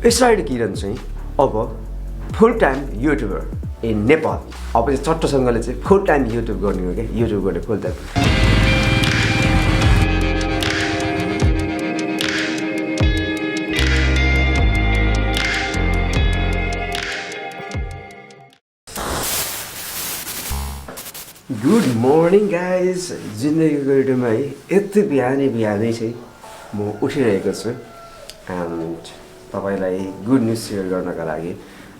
यसराइड किरण चाहिँ अब फुल time YouTuber in Nepal. अब चाहिँ चट्टसँगले चाहिँ फुल टाइम युट्युब गर्ने हो क्या, युट्युब गर्ने फुल टाइम। Good morning guys. जिन्दगीको युट्युबमा है यति बिहानै चाहिँ म उठिरहेको छु एन्ड तपाईँलाई गुड न्युज सेयर गर्नका लागि।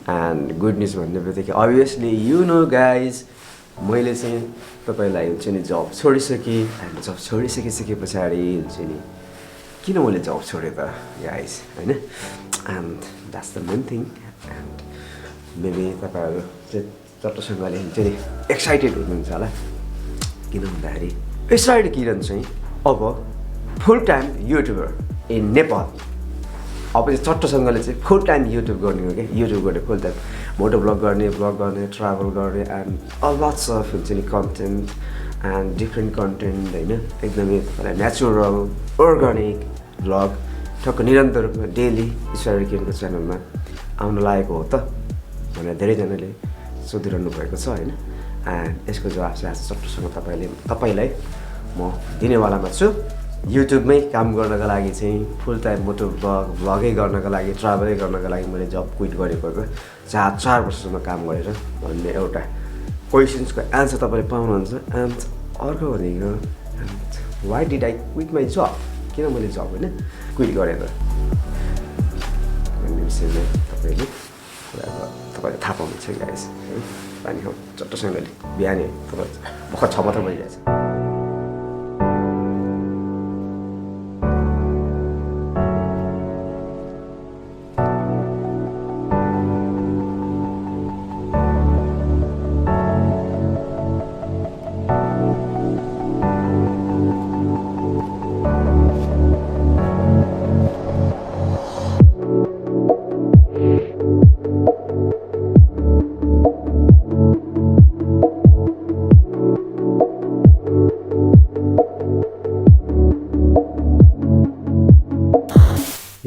एन्ड गुड न्युज भन्ने बित्तिकै अभियसली यु नो गाइज, मैले चाहिँ तपाईँलाई हुन्छ नि जब छोडिसकेँ। एन्ड जब छोडिसके पछाडि हुन्छ नि किन मैले जब छोडेँ त गाइज, होइन? And that's the main thing. And maybe तपाईँहरू चाहिँ चट्टसँगले हुन्छ नि एक्साइटेड हुनुहुन्छ होला। किन भन्दाखेरि यसराइड किरण चाहिँ अब फुल टाइम युट्युबर इन नेपाल। अब चाहिँ चट्टसँगले चाहिँ फुल टाइम युट्युब गर्ने हो क्या, युट्युब गर्ने फुल टाइम। मोटो ब्लग गर्ने, ट्राभल गर्ने एन्ड लट्स अफ हुन्छ नि कन्टेन्ट एन्ड डिफ्रेन्ट कन्टेन्ट, होइन? एकदमै तपाईँलाई नेचुरल अर्ग्यानिक ब्लग ठक्क निरन्तर रूपमा डेली यसराइड किरणको च्यानलमा आउन लागेको हो त भनेर धेरैजनाले सोधिरहनु भएको छ, होइन? एन्ड यसको जवाब चाहिँ आज चट्टसँग तपाईँलाई म दिनेवालामा छु। युट्युबमै काम गर्नको लागि चाहिँ फुल टाइम मोटो ब्लगै गर्नको लागि, ट्राभलै गर्नको लागि मैले जब क्विट गरेको 4 वर्षसम्म काम गरेर भन्ने एउटा क्वेसन्सको एन्सर तपाईँले पाउनुहुन्छ। एन्ड अर्को भनेको why did I quit my job, किन मैले जब होइन क्विट गरेर भन्ने विषयमा तपाईँले थाहा पाउनुहुन्छ गाइस, है? पानी खाऊ चट्टसँगले बिहानै तपाईँ भर्खर 6 मात्र भइरहेछ।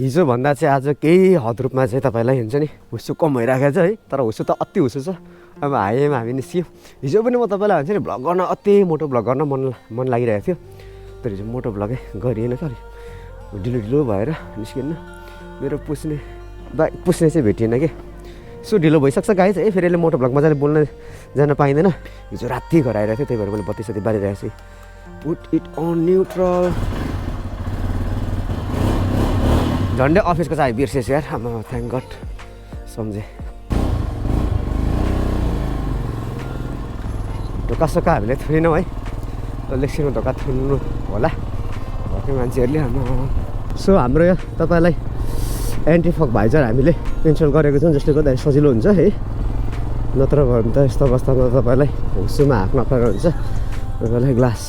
हिजोभन्दा चाहिँ आज केही हद रूपमा चाहिँ तपाईँलाई हुन्छ नि हुस्सु कम भइरहेको छ, है? तर हुस्सु त अति हुस्सु छ। अब हाइवेमा हामी निस्क्यौँ। हिजो पनि म तपाईँलाई हुन्छ नि भ्लग गर्न अति मोटो भ्लग गर्न मन लागिरहेको थियो, तर हिजो मोटो भ्लगै गरिएन क्या। ढिलो भएर निस्किएन। मेरो पुस्ने चाहिँ भेटिएन कि, सो ढिलो भइसक्छ गाइज है। फेरि मोटो भ्लग मजाले बोल्न जान पाइँदैन। हिजो राति घर आइरहेको थियो, त्यही भएर मैले बत्ती बालिरहेको छु। Put it on neutral. झन्डै अफिसको चाहिँ बिर्सेछु यार। आमा थ्याङ्क गड सम्झेँ। ढोका हामीले थुनेनौँ है, लेक्सीमा ढोका थुन्नु होला भएकै मान्छेहरूले। सो हाम्रो यो तपाईँलाई एन्टी फग भाइजर हामीले इन्स्टल गरेको छौँ, जसले गर्दा सजिलो हुन्छ है। नत्र भने त यस्तो अवस्थामा तपाईँलाई हुस्सुमा हात नपाएर हुन्छ। तपाईँलाई ग्लास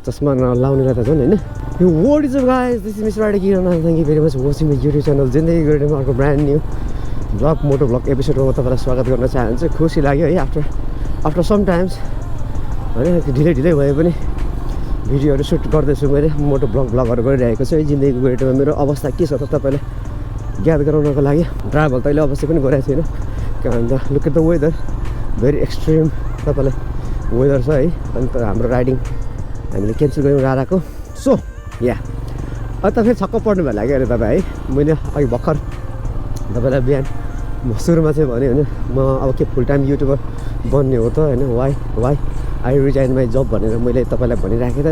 चस्मा नलाउनेलाई त झन्, होइन? What is up guys, this is Mr. Radi Kiran and thank you very much for watching my YouTube channel। जिन्दगी गर्नेमा अर्को ब्रान्ड न्यू ब्लग मोटो ब्लग एपिसोडमा तपाईँलाई स्वागत गर्न चाहन्छु। खुसी लाग्यो है आफ्टर सम टाइम्स, होइन? ढिलै भए पनि भिडियोहरू सुट गर्दैछु मैले, मोटो ब्लगहरू गरिरहेको छु है। जिन्दगीको गोरेटोमा मेरो अवस्था के छ त तपाईँलाई ज्ञात गराउनको लागि। ट्राभल तैँले अवश्य पनि गरेको छैन, and look at the weather, very extreme तपाईँलाई वेदर छ है। अन्त हाम्रो राइडिङ हामीले क्यान्सल गऱ्यौँ राराको। सो या अन्त फेरि छक्क पर्नु भयो लाग्यो अरे तपाईँ है। मैले अघि भर्खर तपाईँलाई बिहान सुरुमा चाहिँ भने होइन म अब के फुल टाइम युट्युबर बन्ने हो त, होइन? वाइ आई रिजाइन माई जब भनेर मैले तपाईँलाई भनिराखेँ त।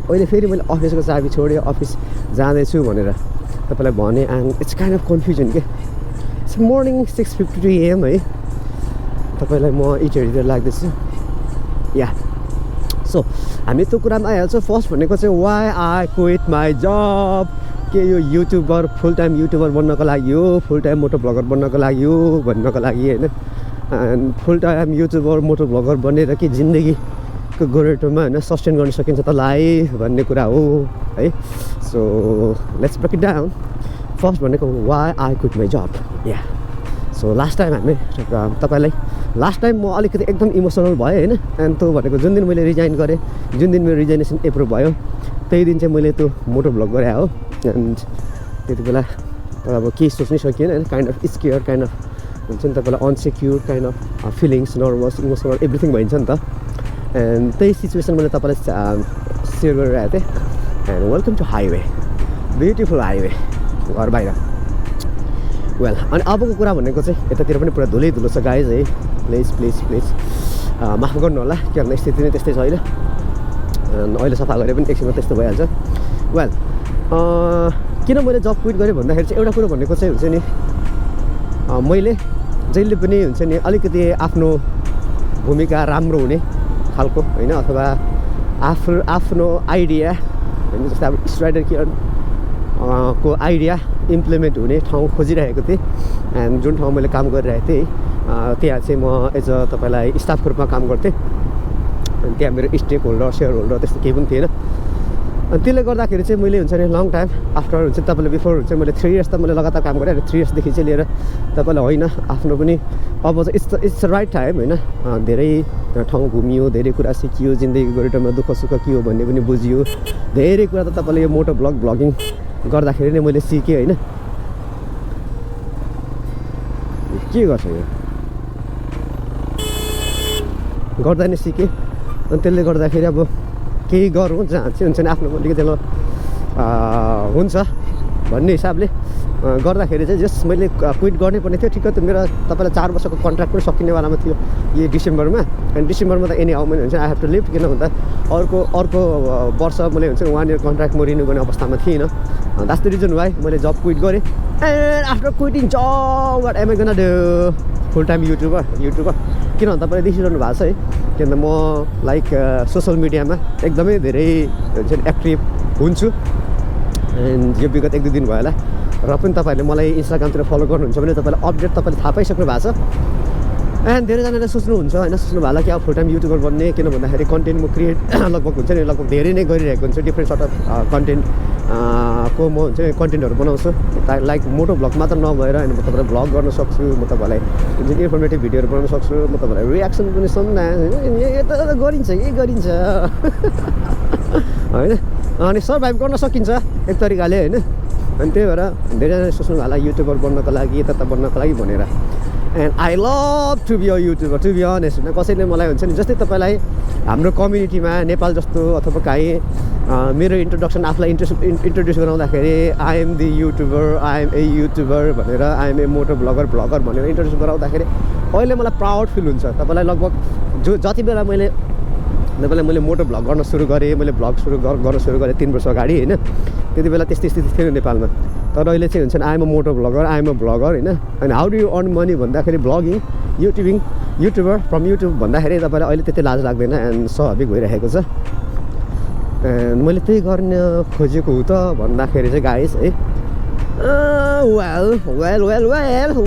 अहिले फेरि मैले अफिसको चाबी छोडेँ, अफिस जाँदैछु भनेर तपाईँलाई भने। And it's kind of confusion के। इट्स मर्निङ 6:52 AM है। तपाईँलाई म इटहरूतिर लाग्दैछु या। सो हामी त्यो कुरामा आइहाल्छ। फर्स्ट भनेको चाहिँ वाइ आई क्विट माई जब। के यो युट्युबर फुल टाइम युट्युबर बन्नको लागि हो, फुल टाइम मोटो ब्लगर बन्नको लागि हो भन्नको लागि, होइन? एन्ड फुल टाइम युट्युबर मोटो ब्लगर बनेर कि जिन्दगीको गोरेटोमा होइन सस्टेन गर्न सकिन्छ त लाइफ भन्ने कुरा हो है। So let's break it down. First भनेको why I quit my job या। सो लास्ट टाइम हामी तपाईँलाई लास्ट टाइम म अलिकति एकदम इमोसनल भएँ, होइन? एन्ड त्यो भनेको जुन दिन मैले रिजाइन गरेँ, जुन दिन मेरो रिजाइनेसन एप्रुभ भयो, त्यही दिन चाहिँ मैले त्यो मोटो भ्लग गरे हो। एन्ड त्यति बेला तर अब केही सोच्नै सकिएन होइन kind of scare kind of हुन्छ नि तपाईँलाई unsecure kind of feelings nervous emotional everything भइन्छ नि त एन्ड त्यही सिचुएसन मैले तपाईँलाई सेयर गरिरहेको थिएँ and welcome to highway beautiful highway घर बाहिर वेल अनि अबको कुरा भनेको चाहिँ यतातिर पनि पुरा धुलै धुलो छ गाइज है प्लिज माफ गर्नु होला किनभने स्थिति नै त्यस्तै छ अहिले अहिले सफा गरे पनि एकछिनमा त्यस्तो भइहाल्छ वेल किन मैले जब क्विट गरेँ भन्दाखेरि चाहिँ एउटा कुरो भनेको चाहिँ हुन्छ नि मैले जहिले पनि हुन्छ नि अलिकति आफ्नो भूमिका राम्रो हुने खालको होइन अथवा आफ्नो आइडिया होइन जस्तै अब स्ट्राइडर किरण को आइडिया इम्प्लिमेन्ट हुने ठाउँ खोजिरहेको थिएँ एन्ड जुन ठाउँ मैले काम गरिरहेको थिएँ त्यहाँ चाहिँ म एज अ तपाईँलाई स्टाफको रूपमा काम गर्थेँ अनि त्यहाँ मेरो स्टेक होल्डर सेयर होल्डर त्यस्तो केही पनि थिएन अनि त्यसले गर्दाखेरि चाहिँ मैले हुन्छ नि लङ टाइम आफ्टर हुन्छ तपाईँले बिफोर हुन्छ मैले 3 इयर्स त मैले लगातार काम गरेँ 3 इयर्सदेखि चाहिँ लिएर तपाईँलाई होइन आफ्नो पनि अब चाहिँ इट्स राइट टाइम होइन धेरै ठाउँ घुमियो धेरै कुरा सिकियो जिन्दगी गोरेटोमा दुःख सुख के हो भन्ने पनि बुझियो धेरै कुरा त तपाईँले यो मोटो ब्लगिङ गर्दाखेरि नै मैले सिकेँ होइन के गर्छ यो गर्दा नै सिकेँ अनि त्यसले गर्दाखेरि अब केही गरौँ जहाँ चाहिँ हुन्छ नि आफ्नो अलिकति हुन्छ भन्ने हिसाबले गर्दाखेरि चाहिँ जस मैले क्विट गर्नै पर्ने थियो ठिक त मेरो तपाईँलाई 4 वर्षको कन्ट्र्याक्ट पनि सकिनेवालामा थियो यो डिसेम्बरमा अनि डिसेम्बरमा त एनी हाउ मैले हुन्छ आई हेभ टु लिभ किन भन्दा अर्को वर्ष मैले हुन्छ 1 इयर कन्ट्र्याक्ट म रिन्यू गर्ने अवस्थामा थिइनँ द्याट्स द रिजन वाइ मैले जब क्विट गरेँ एन्ड आफ्टर क्विटिङ जब what am I gonna do full time YouTuber किन भन्दा तपाईँले देखिरहनु भएको छ है किनभने म लाइक सोसल मिडियामा एकदमै धेरै हुन्छ नि एक्टिभ हुन्छु एन्ड यो विगत 1-2 दिन भयो होला र पनि तपाईँहरूले मलाई इन्स्टाग्रामतिर फलो गर्नुहुन्छ भने तपाईँलाई अपडेट तपाईँले थाहा पाइसक्नु भएको छ एन्ड धेरैजनाले सोच्नुहुन्छ होइन सोच्नु भयो होला कि अब फुल टाइम युट्युबर बन्ने किन भन्दाखेरि कन्टेन्ट म क्रिएट लगभग हुन्छ नि लगभग धेरै नै गरिरहेको हुन्छु डिफ्रेन्ट सर्ट अफ कन्टेन्ट को म हुन्छ नि कन्टेन्टहरू बनाउँछु लाइक मोटो भ्लग मात्र नभएर होइन म तपाईँलाई भ्लग गर्न सक्छु म तपाईँलाई जुन इन्फर्मेटिभ भिडियोहरू बनाउन सक्छु म तपाईँलाई रियाक्सन पनि सुन्दा यता गरिन्छ होइन अनि सर्भाइभ गर्न सकिन्छ एक तरिकाले होइन अनि त्यही भएर धेरैजना सोच्नु होला युट्युबर बन्नको लागि यता बन्नको लागि भनेर and I love to be a YouTuber to be honest होइन कसैले मलाई हुन्छ नि जस्तै तपाईँलाई हाम्रो कम्युनिटीमा नेपाल जस्तो अथवा काहीँ मेरो इन्ट्रोडक्सन आफूलाई इन्ट्रोड्युस गराउँदाखेरि I am the YouTuber I am a YouTuber भनेर I am a moto blogger भनेर इन्ट्रोड्युस गराउँदाखेरि अहिले मलाई प्राउड फिल हुन्छ तपाईँलाई लगभग जति बेला मैले मोटो भ्लग गर्न सुरु गरेँ मैले भ्लग गर्न सुरु गरेँ 3 वर्ष अगाडि होइन त्यति बेला त्यस्तै स्थिति थिएन नेपालमा तर अहिले चाहिँ हुन्छ नि आइएम अ मोटो ब्लगर आइएम अ ब्लगर होइन अनि how do you earn money भन्दाखेरि ब्लगिङ युट्युबर फ्रम युट्युब भन्दाखेरि तपाईँलाई अहिले त्यति लाज लाग्दैन एन्ड स्वाभाविक भइरहेको छ एन्ड मैले त्यही गर्न खोजेको हो त भन्दाखेरि चाहिँ गाइस है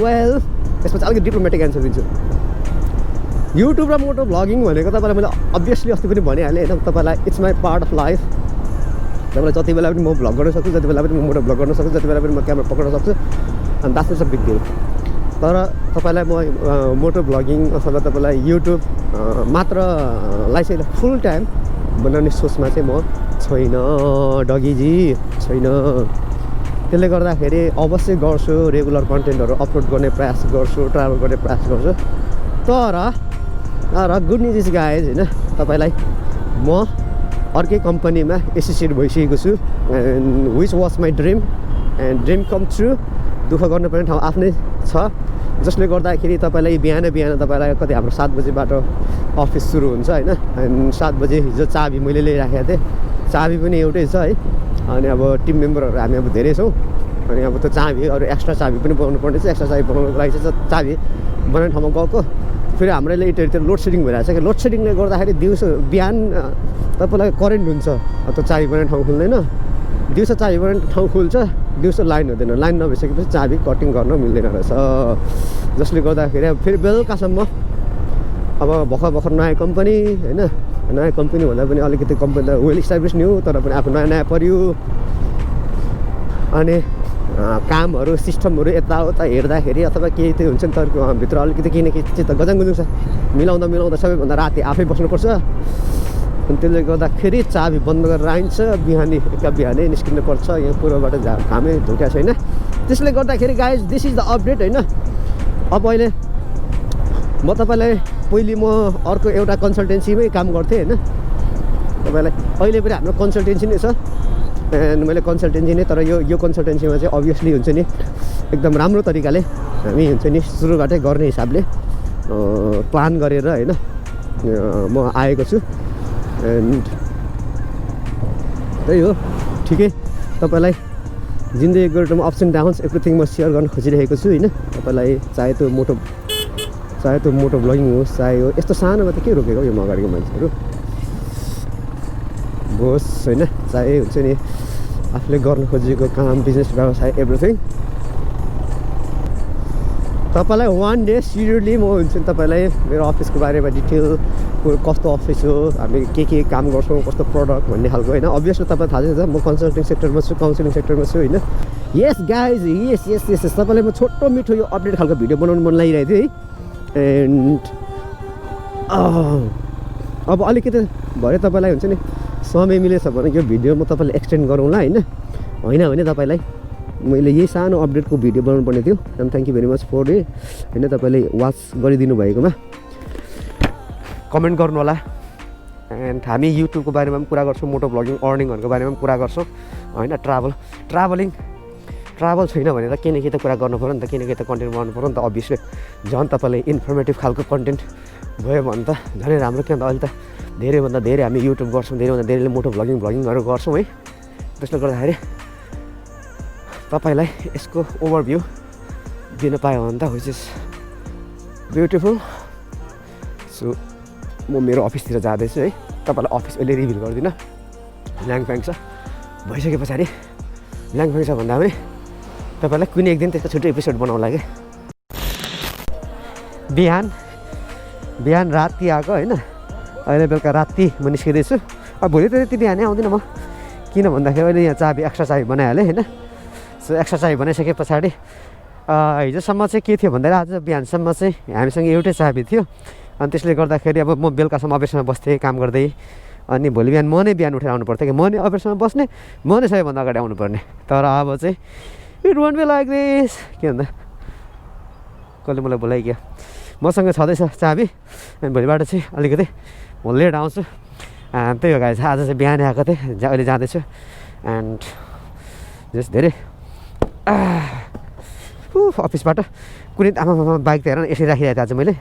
वेल त्यसपछि अलिकति डिप्लोमेटिक एन्सर दिन्छु युट्युब र मोटो भ्लगिङ भनेको तपाईँलाई मैले अभियसली अस्ति पनि भनिहालेँ होइन तपाईँलाई it's my part of life तपाईँलाई जति बेला पनि म भ्लग गर्न सक्छु जति बेला पनि म मोटो भ्लग गर्न सक्छु जति बेला पनि म क्यामेरा पक्राउन सक्छु अनि that's is a big deal तर तपाईँलाई म मोटो भ्लगिङ अथवा तपाईँलाई युट्युब मात्रलाई चाहिँ फुल टाइम बनाउने सोचमा चाहिँ म छैन डगीजी छैन त्यसले गर्दाखेरि अवश्य गर्छु रेगुलर कन्टेन्टहरू अपलोड गर्ने प्रयास गर्छु ट्राभल गर्ने प्रयास गर्छु तर गुड न्युज इज गाइज होइन तपाईँलाई म अर्कै कम्पनीमा एसोसिएट भइसकेको छु and which was my dream and dream com true दुःख गर्नुपर्ने ठाउँ आफ्नै छ जसले गर्दाखेरि तपाईँलाई बिहान तपाईँलाई कति हाम्रो 7 बजीबाट अफिस सुरु हुन्छ होइन एन्ड 7 बजे हिजो चाबी मैले ल्याइराखेको थिएँ चाबी पनि एउटै छ है अनि अब टिम मेम्बरहरू हामी अब धेरै छौँ अनि अब त्यो चाबी अरू एक्स्ट्रा चाबी पनि बनाउनु पर्ने छ एक्स्ट्रा चाबी बनाउनुको लागि चाहिँ चाबी बनाउने ठाउँमा गएको फेरि हाम्रो इटतिर लोड सेडिङ भइरहेको छ कि लोड सेडिङले गर्दाखेरि दिउँसो बिहान तपाईँलाई करेन्ट हुन्छ त्यो चाबी बनाउने ठाउँ खुल्दैन दिउँसो चाबी बनाउने ठाउँ खुल्छ दिउँसो लाइन हुँदैन लाइन नभइसकेपछि चाबी कटिङ गर्न मिल्दैन रहेछ जसले गर्दाखेरि अब फेरि बेलुकासम्म अब भर्खर नयाँ कम्पनी होइन नयाँ कम्पनी भन्दा पनि अलिकति कम्पनी त वेल इस्टाब्लिस नि हो तर पनि आफू नयाँ पऱ्यो अनि कामहरू सिस्टमहरू यताउता हेर्दाखेरि अथवा केही त्यो हुन्छ नि त भित्र अलिकति केही न केही चिज त गजाङ गुजुङ छ मिलाउँदा सबैभन्दा राति आफै बस्नुपर्छ अनि त्यसले गर्दाखेरि चाबी बन्द गरेर आइन्छ, बिहानै निस्किनु पर्छ। यहाँ पूर्वबाट घामै झुक्या छैन, त्यसले गर्दाखेरि guys this is the update होइन। अब अहिले म तपाईँलाई पहिले म अर्को एउटा कन्सल्टेन्सीमै काम गर्थेँ होइन तपाईँलाई। अहिले पनि हाम्रो कन्सल्टेन्सी नै छ एन्ड मैले कन्सल्टेन्सी नै, तर यो कन्सल्टेन्सीमा चाहिँ अभियसली हुन्छ नि एकदम राम्रो तरिकाले हामी हुन्छ नि सुरुबाटै गर्ने हिसाबले प्लान गरेर होइन म आएको छु। एन्ड त्यही हो, ठिकै तपाईँलाई जिन्दगीको एउटा अप्स एन्ड डाउन्स एभ्रिथिङ म सेयर गर्न खोजिरहेको छु होइन तपाईँलाई। चाहे त्यो मोटो ब्लगिङ होस्, चाहे हो यस्तो सानोमा त के रोकेको यो अगाडिको मान्छेहरू होस् होइन, चाहे हुन्छ नि आफूले गर्न खोजेको काम, बिजनेस, व्यवसाय, एभ्रिथिङ। तपाईँलाई वान डे सिरियसली म हुन्छ नि तपाईँलाई मेरो अफिसको बारेमा डिटेल, कस्तो अफिस हो, हामी के काम गर्छौँ, कस्तो प्रडक्ट भन्ने खालको होइन। अभियसली तपाईँलाई थाहा छ म कन्सल्टिङ सेक्टरमा छु, काउन्सिलिङ सेक्टरमा छु होइन। यस गाइज यस तपाईँलाई म छोटो मिठो यो अपडेट खालको भिडियो बनाउनु मन लागिरहेको थियो है। एन्ड अब अलिकति भरे तपाईँलाई हुन्छ नि समय मिलेछ भने यो भिडियो म तपाईँलाई एक्सटेन्ड गरौँला होइन भने तपाईँलाई मैले यही सानो अपडेटको भिडियो बनाउनु पर्ने थियो। And thank you very much for it होइन, तपाईँले वाच गरिदिनु भएकोमा कमेन्ट गर्नु होला। एन्ड हामी युट्युबको बारेमा पनि कुरा गर्छौँ, मोटो भ्लगिङ, अर्निङहरूको बारेमा पनि कुरा गर्छौँ होइन। ट्राभल छैन भने त केही न केही त कुरा गर्नु पऱ्यो नि त, केही न केही त कन्टेन्ट बनाउनु पऱ्यो नि त। अभियसली झन् तपाईँले इन्फर्मेटिभ खालको कन्टेन्ट भयो भने त झनै राम्रो। किन त अहिले त धेरैभन्दा धेरै हामी युट्युब गर्छौँ, धेरैभन्दा धेरैले मोटो भ्लगिङहरू गर्छौँ है। त्यसले गर्दाखेरि तपाईँलाई यसको ओभरभ्यू दिन पायो भने त विच इज ब्युटिफुल। सो म मेरो अफिसतिर जाँदैछु है, तपाईँलाई अफिस अहिले रिभिल गर्दिनँ। ल्याङफ्याङ छ, भइसके पछाडि ल्याङफ्याङ छ भन्दा पनि तपाईँलाई कुनै एक दिन त्यसको छुट्टै एपिसोड बनाउला कि। बिहान राति आएको होइन, अहिले बेलुका राति म निस्किँदैछु। अब भोलि त त्यति बिहानै आउँदिनँ म, किन भन्दाखेरि अहिले यहाँ चाबी एक्स्ट्रा चाबी बनाइहालेँ होइन। सो एक्स्ट्रा चाबी बनाइसके पछाडि हिजोसम्म चाहिँ के थियो भन्दाखेरि आज बिहानसम्म चाहिँ हामीसँग एउटै चाबी थियो। अनि त्यसले गर्दाखेरि अब म बेलुकासम्म अफिसमा बस्थेँ काम गर्दै। अनि भोलि बिहान म नै बिहान उठेर आउनु पर्थ्यो कि म नै अफिसमा बस्ने, म नै सबैभन्दा अगाडि आउनुपर्ने। तर अब चाहिँ it won't be like this. के भन्दा कसले मलाई बोलाइगयो, मसँग छँदैछ चाबी। अनि भोलिबाट चाहिँ अलिकति म लेट आउँछु। त्यही हो गाइस, आज चाहिँ बिहानै आएको थिएँ, अहिले जाँदैछु। एन्ड जस्ट धेरै अफिसबाट कुनै आमा बाइक त हेर न यसरी राखिरहेको थिएँ आज मैले।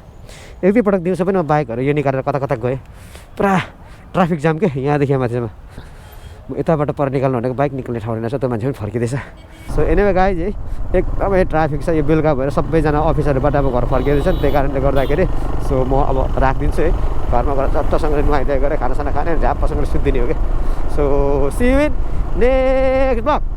एकपटक दिउँसो पनि म बाइकहरू यो निकालेर कता गएँ, पुरा ट्राफिक जाम के यहाँदेखि माथिमा। म यताबाट पर निकाल्नु भनेको बाइक निक्लिने ठाउँ रहेछ, त्यो मान्छे पनि फर्किँदैछ। सो एनिवे गाइज है, एकदमै ट्राफिक छ। यो बेलुका भएर सबैजना अफिसहरूबाट अब घर फर्किँदैछ नि, त्यही कारणले गर्दाखेरि सो म अब राखिदिन्छु है। घरमा गएर चट्टसँगले नुहाइदिए गरेर खानासाना खाने, झ्याप्पसँगले सुत्दिने हो कि। So see you in next blog.